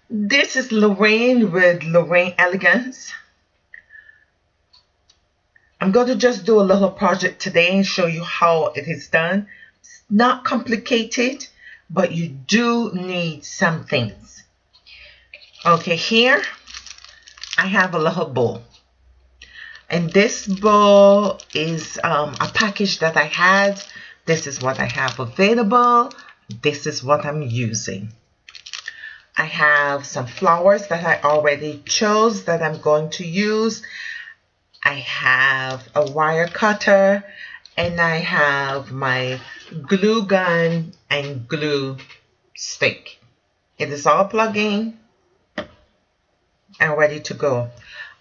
This is Lorraine with Lorraine Elegance. I'm going to just do a little project today and show you how it is done. It's not complicated, but you do need some things. Okay, here I have a little bowl. And this bowl is a package that I had. This is what I have available. This is what I'm using. I have some flowers that I already chose that I'm going to use. I have a wire cutter and I have my glue gun and glue stick. It is all plugged in and ready to go.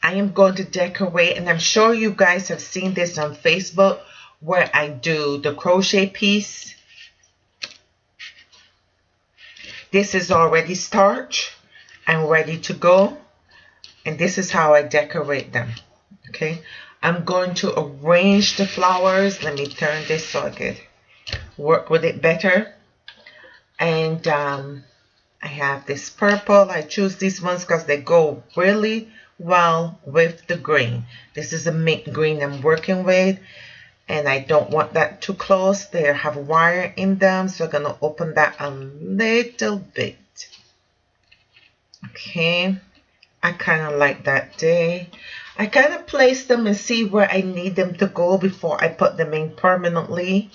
I am going to decorate, and I'm sure you guys have seen this on Facebook where I do the crochet piece. This is already starched and ready to go, and this is how I decorate them. Okay, I'm going to arrange the flowers. Let me turn this so I could work with it better. And I have this purple. I choose these ones because they go really well with the green. This is a mint green I'm working with, and I don't want that too close. They have wire in them, so I'm going to open that a little bit. Okay, I kind of like that day. I kind of place them and see where I need them to go before I put them in permanently.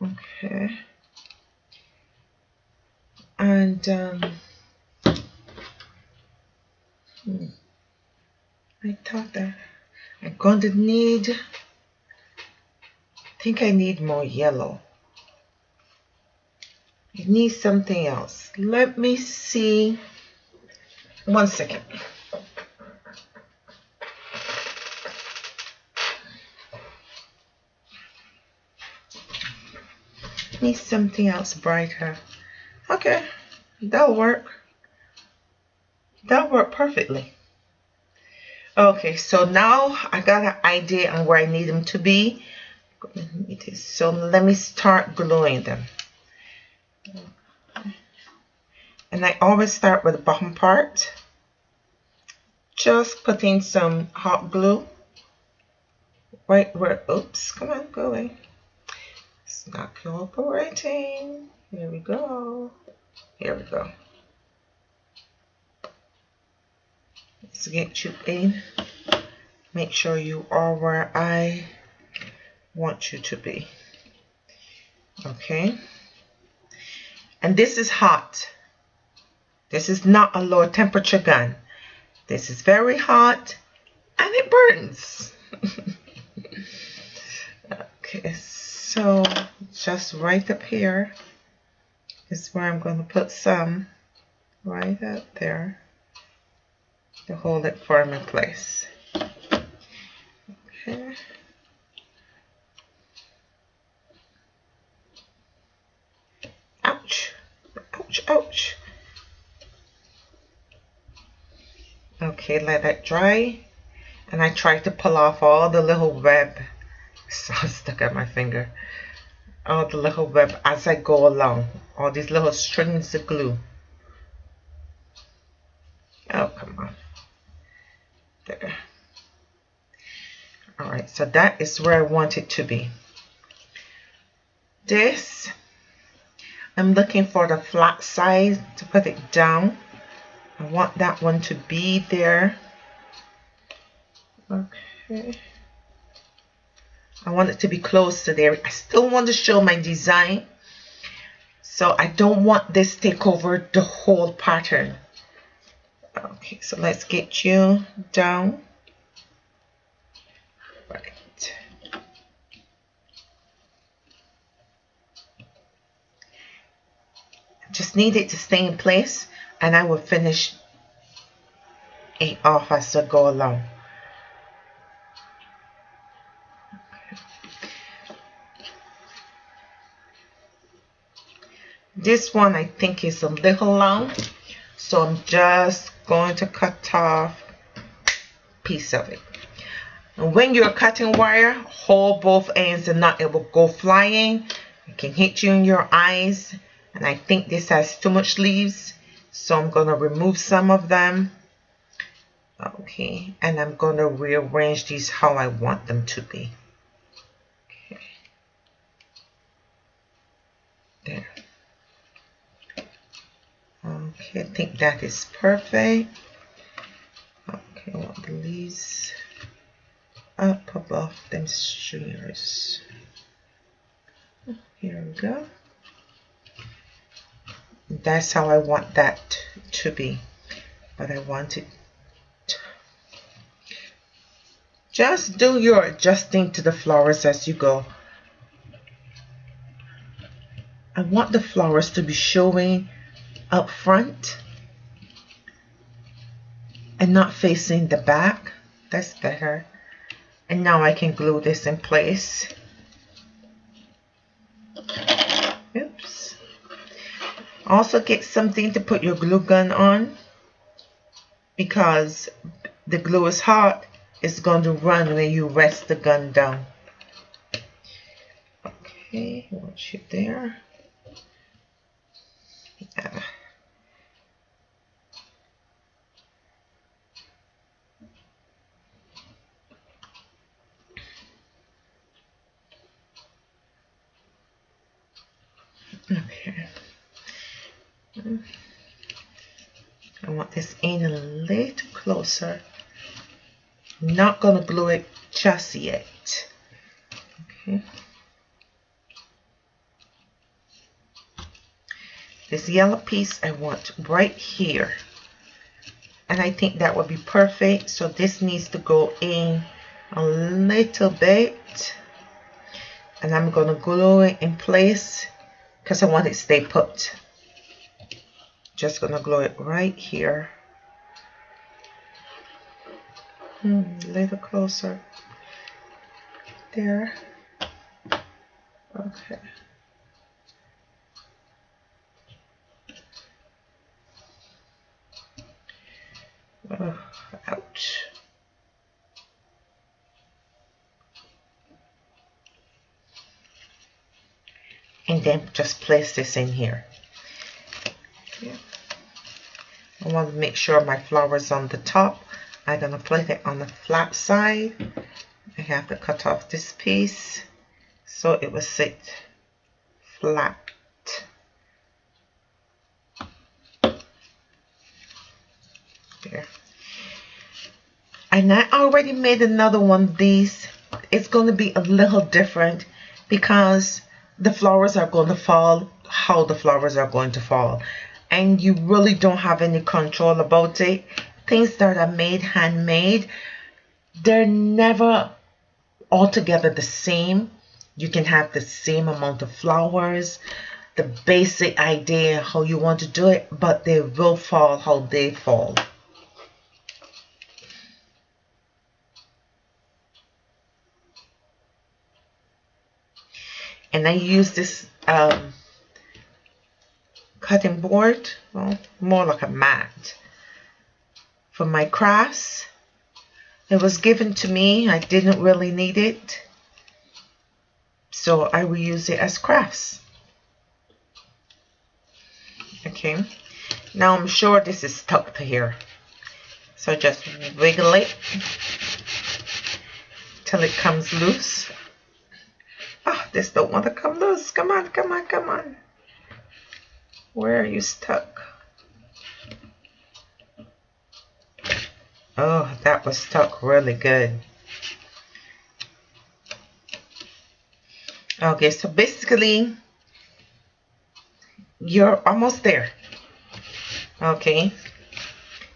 Okay. And I thought that I'm going to need, I think I need more yellow. I need something else. Let me see. 1 second. Need something else brighter. Okay, that'll work. That'll work perfectly. Okay, so now I got an idea on where I need them to be. So let me start gluing them. And I always start with the bottom part. Just putting some hot glue right where, oops, come on, go away. It's not cooperating. Here we go. Here we go. Let's get you in. Make sure you are where I want you to be. Okay. And this is hot. This is not a low temperature gun. This is very hot and it burns. Okay, so just right up here is where I'm going to put some right up there to hold it firm in place. Okay. Ouch, ouch, ouch. Okay, let that dry. And I try to pull off all the little web. So stuck at my finger. All the little web as I go along. All these little strings of glue. Oh, come on. There. Alright, so that is where I want it to be. This, I'm looking for the flat side to put it down. I want that one to be there. Okay. I want it to be close to there. I still want to show my design. So I don't want this to take over the whole pattern. Okay, so let's get you down. Right. Just need it to stay in place, and I will finish it off as I go along. This one I think is a little long, so I'm just going to cut off a piece of it. And when you're cutting wire, hold both ends and not it will go flying. It can hit you in your eyes, and I think this has too much leaves. So I'm going to remove some of them. Okay, and I'm going to rearrange these how I want them to be. Okay. There. Okay, I think that is perfect. Okay, I want the leaves up above them stringers. Here we go. That's how I want that to be. But I want it. Just do your adjusting to the flowers as you go. I want the flowers to be showing up front and not facing the back. That's better. And now I can glue this in place. Oops. Also get something to put your glue gun on, because the glue is hot. It's going to run when you rest the gun down. Okay, watch it there. Yeah. Okay. I want this in a little closer. I'm not going to glue it just yet. Okay. This yellow piece I want right here. And I think that would be perfect. So this needs to go in a little bit. And I'm going to glue it in place because I want it to stay put. Just going to glue it right here. A little closer. There. Okay. Oh, ouch. And then just place this in here. Yeah. I want to make sure my flower's on the top. I'm going to place it on the flat side. I have to cut off this piece so it will sit flat. There. And I already made another one of these. It's going to be a little different because the flowers are going to fall how the flowers are going to fall. And you really don't have any control about it. Things that are made handmade, they're never altogether the same. You can have the same amount of flowers, the basic idea how you want to do it, but they will fall how they fall. And I use this cutting board, well, more like a mat, for my crafts. It was given to me. I didn't really need it, so I will use it as crafts. Okay, now I'm sure this is stuck to here, so just wiggle it till it comes loose. Oh, this don't want to come loose. Come on, come on, come on. Where are you stuck? Oh, that was stuck really good. Okay, so basically, you're almost there. Okay,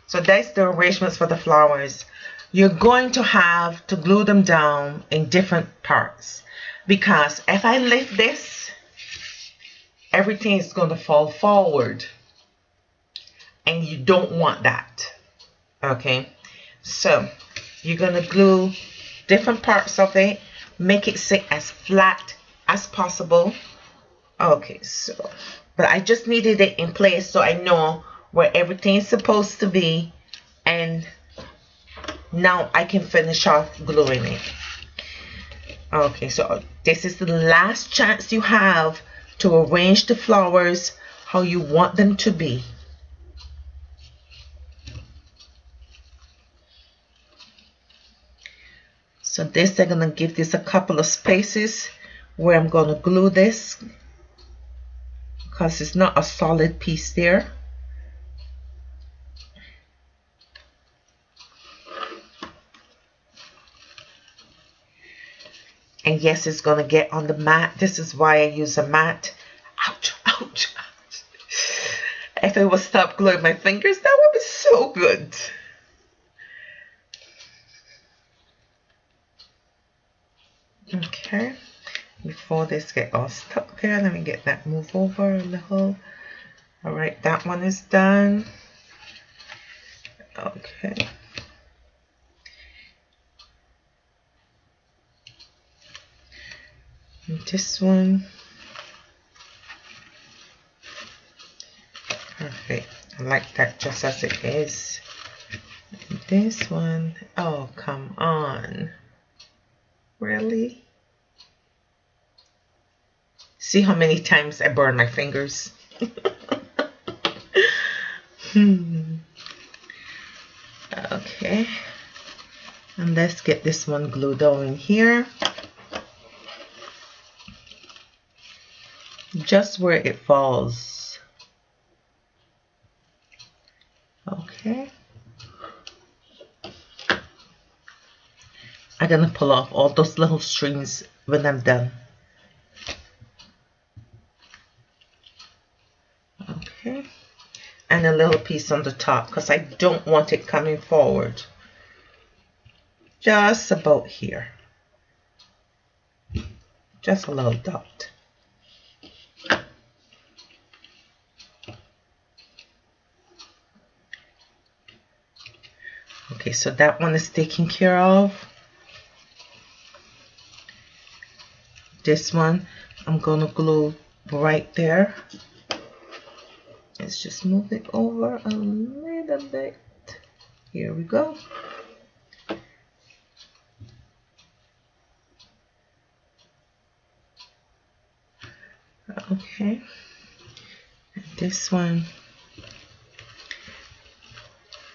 so that's the arrangements for the flowers. You're going to have to glue them down in different parts, because if I lift this, everything is going to fall forward, and you don't want that. Okay, so you're going to glue different parts of it, make it sit as flat as possible. Okay, so but I just needed it in place so I know where everything is supposed to be, and now I can finish off gluing it. Okay, so this is the last chance you have to arrange the flowers how you want them to be. So this, I'm going to give this a couple of spaces where I'm going to glue this, because it's not a solid piece there. And yes, it's going to get on the mat. This is why I use a mat. Ouch, ouch, ouch. If I would stop gluing my fingers, that would be so good. Okay. Before this get all stuck there, let me get that move over a little. All right, that one is done. Okay. And this one. Perfect. I like that just as it is. And this one, oh, come on. Really? See how many times I burn my fingers? Okay. And let's get this one glued down in here. Just where it falls. Okay. I'm gonna pull off all those little strings when I'm done. Okay. And a little piece on the top, because I don't want it coming forward. Just about here. Just a little dot. Okay, so that one is taken care of. This one, I'm gonna glue right there. Let's just move it over a little bit. Here we go. Okay. And this one,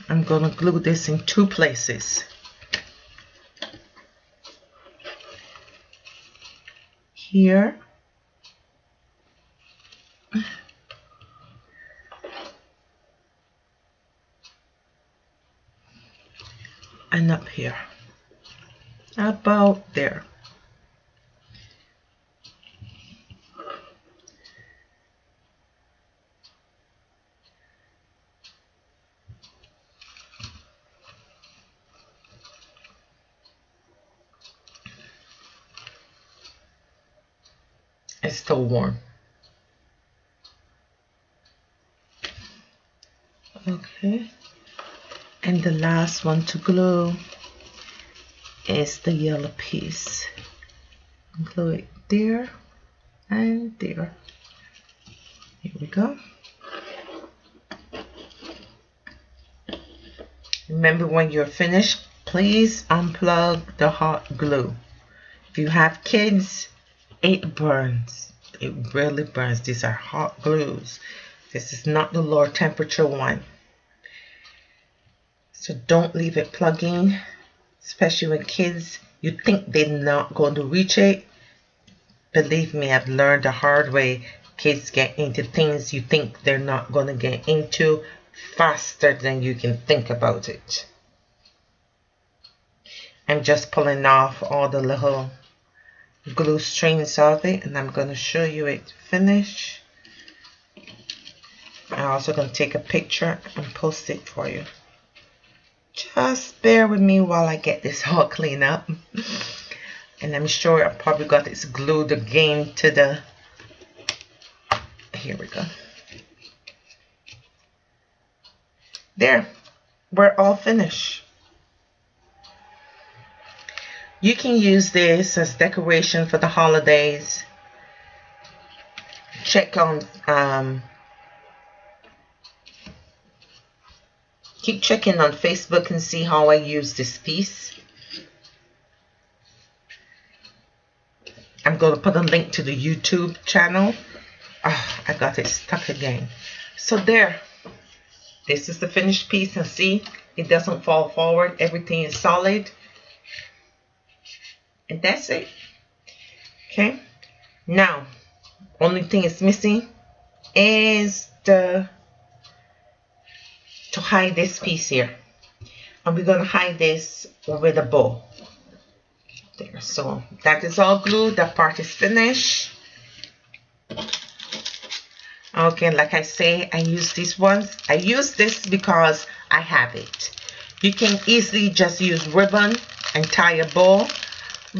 I'm gonna glue this in 2 places. Here. And up here. About there. It's still warm. Okay. And the last one to glue is the yellow piece. Glue it there and there. Here we go. Remember, when you're finished, please unplug the hot glue. If you have kids, it burns. It really burns. These are hot glues. This is not the lower temperature one. So don't leave it plugging, especially when kids, you think they're not going to reach it. Believe me, I've learned the hard way. Kids get into things you think they're not going to get into faster than you can think about it. I'm just pulling off all the little glue strings of it, and I'm going to show you it finished. I'm also going to take a picture and post it for you. Just bear with me while I get this all cleaned up. And I'm sure I probably got this glued again to the... Here we go. There. We're all finished. You can use this as decoration for the holidays. Check on... keep checking on Facebook and see how I use this piece. I'm going to put a link to the YouTube channel. Oh, I got it stuck again. So there. This is the finished piece, and see, it doesn't fall forward. Everything is solid. And that's it. Okay, now only thing is missing is to hide this piece here, and we're going to hide this with a bow there. So that is all glued. That part is finished. Okay, like I say, I use these ones. I use this because I have it. You can easily just use ribbon and tie a bow,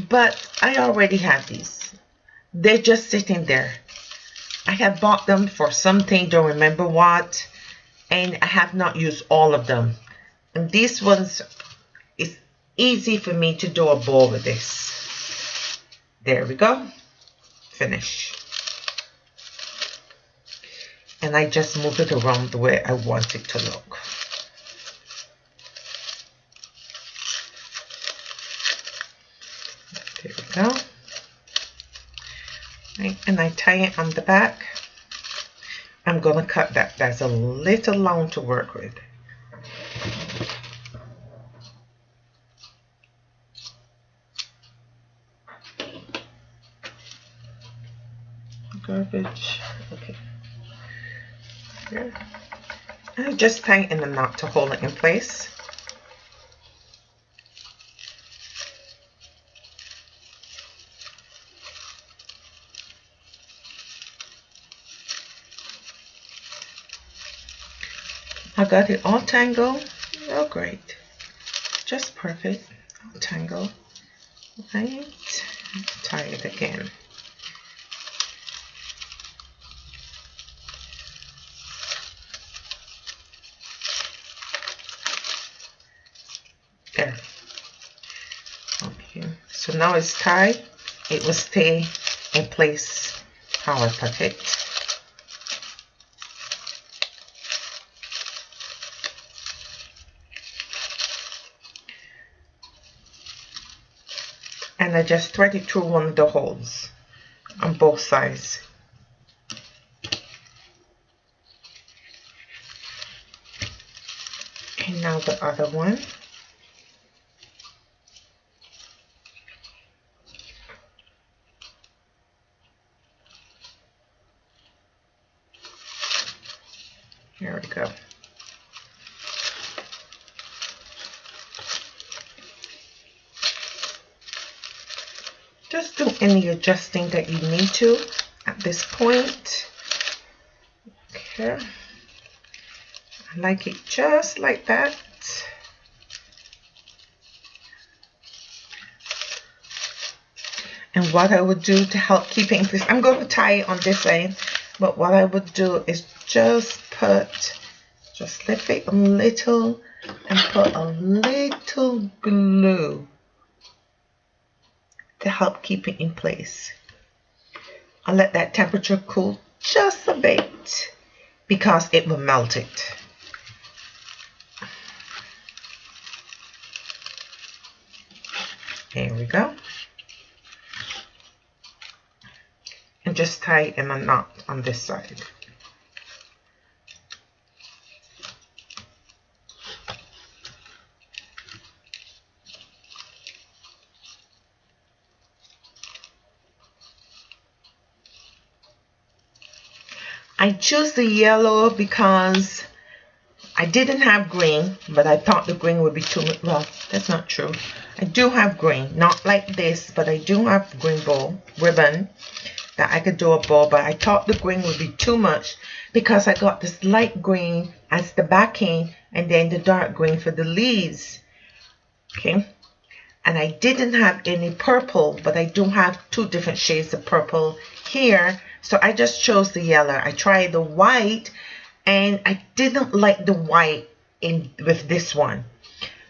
but I already have these. They're just sitting there. I have bought them for something, don't remember what, and I have not used all of them. And these ones, it's easy for me to do a bow with this. There we go. Finish. And I just move it around the way I want it to look. There we go. Right, and I tie it on the back. I'm going to cut that. That's a little long to work with. Garbage. Okay. Here. And I just tie it in the knot to hold it in place. I got it all tangled. Oh, great. Just perfect. All tangled. Right. Tie it again. There. Okay. So now it's tied. It will stay in place how I put it. And I just thread it through one of the holes on both sides. And now the other one. Here we go. Just do any adjusting that you need to at this point. Okay. I like it just like that. And what I would do to help keep it in place, I'm going to tie it on this side, but what I would do is just lift it a little and put a little glue to help keep it in place. I'll let that temperature cool just a bit because it will melt it. There we go. And just tie it in a knot on this side. I choose the yellow because I didn't have green, but I thought the green would be too much. Well, that's not true. I do have green, not like this, but I do have green bow ribbon that I could do a bow, but I thought the green would be too much because I got this light green as the backing and then the dark green for the leaves. Okay, and I didn't have any purple, but I do have two different shades of purple here, so I just chose the yellow. I tried the white and I didn't like the white with this one,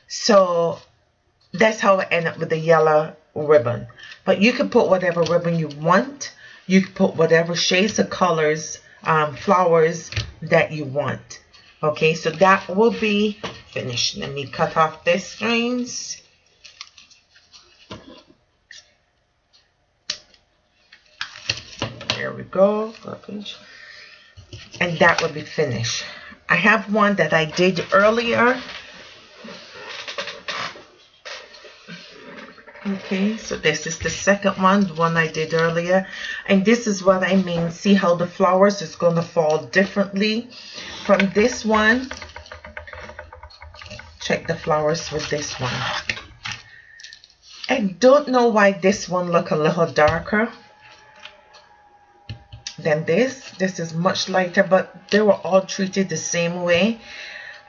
so that's how I end up with the yellow ribbon. But you can put whatever ribbon you want. You can put whatever shades of colors, flowers that you want. Okay, so that will be finished. Let me cut off this strings. There we go. And that will be finished. I have one that I did earlier. Okay, so this is the second one, the one I did earlier, and this is what I mean. See how the flowers is going to fall differently from this one. Check the flowers with this one. I don't know why this one look a little darker than this. This is much lighter, but they were all treated the same way.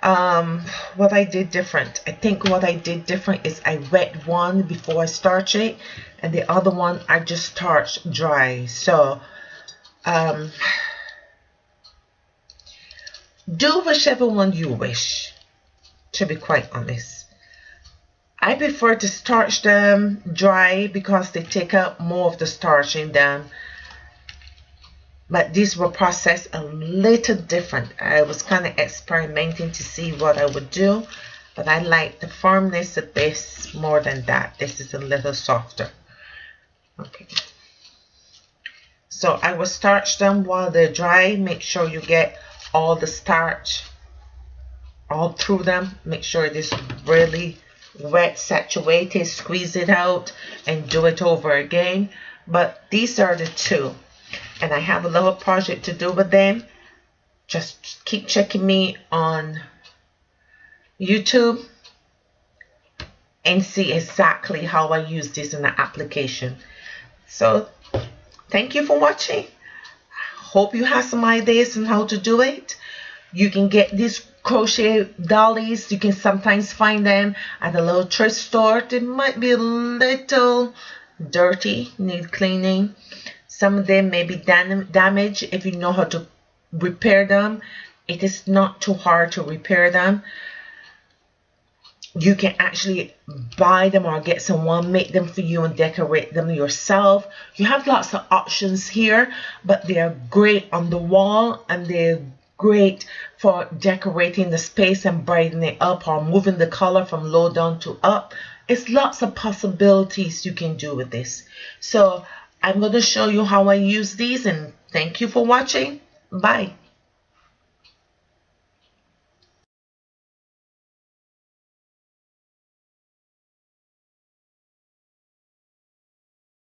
What I did different, I think what I did different is I wet one before I starch it, and the other one I just starched dry. So do whichever one you wish, to be quite honest. I prefer to starch them dry because they take up more of the starch in them. But these were processed a little different. I was kind of experimenting to see what I would do, but I like the firmness of this more than that. This is a little softer. Okay. So I will starch them while they're dry. Make sure you get all the starch all through them. Make sure it is really wet, saturated. Squeeze it out and do it over again. But these are the two. And I have a little project to do with them. Just keep checking me on YouTube and see exactly how I use this in the application. So thank you for watching. Hope you have some ideas on how to do it. You can get these crochet dollies. You can sometimes find them at a little thrift store. They might be a little dirty, need cleaning. Some of them may be damaged. If you know how to repair them, it is not too hard to repair them. You can actually buy them or get someone make them for you and decorate them yourself. You have lots of options here, but they're great on the wall and they're great for decorating the space and brightening it up or moving the color from low down to up. It's lots of possibilities you can do with this. So I'm going to show you how I use these, and thank you for watching. Bye.